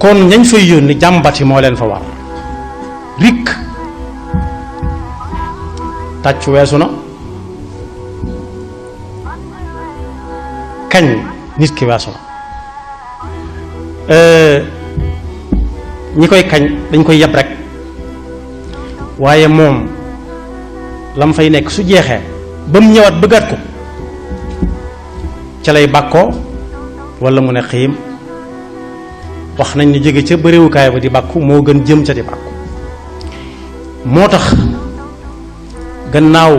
kon ñañ fay yónni jàmbati moo leen fa war rik tàcc weesu na kañ nit ki weesu na ñi koy kañ dañ koy yeb rek waaye moom lam fay nekk su jeexee ba mu ñëwaat bëggaat ko ca lay bàkkoo walla mu ne xiim wax nañ ni jóge ca bëriwukaay ba di bàkku moo gën jëm ca di bàkku moo tax gannaaw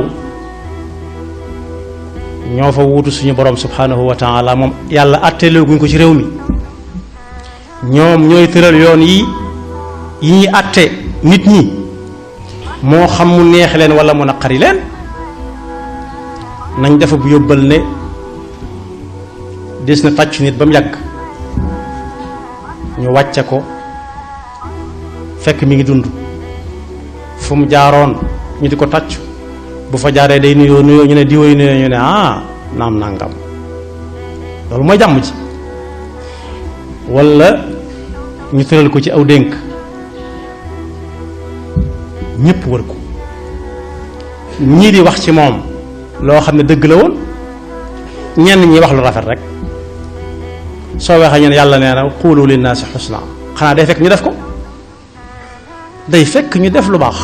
ñoo fa wuutu suñu borom subhanahu wa taala moom yàlla àtteelooguñ ko ci réew mi ñoom ñooy tëral yoon yi ñuy àtte nit ñi moo xam mu neex leen wala mu naqari leen nañ dafa bu yóbbal ne des na tàccu nit ba mu yàgg ñu wàcce ko fekk mi ngi dund fu mu jaaroon ñu di ko tàccu bu fa jaaree day nuyoo ñu ne diwoy nuyoo ñu ne naam nangam loolu mooy jàmm ci walla ñu tëral ko ci aw dénk ñépp wër ko ñii di wax ci moom loo xam ne dëgg la woon ñenn ñi wax lu rafet rek soo waxee ñu ne yàlla nee na quulu linnaasi xusna xanaa day fekk ñu def ko day fekk ñu def lu baax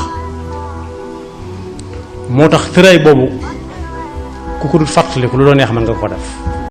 moo tax tëraay boobu ku ko dul fàttaliku lu doo neex mën nga ko def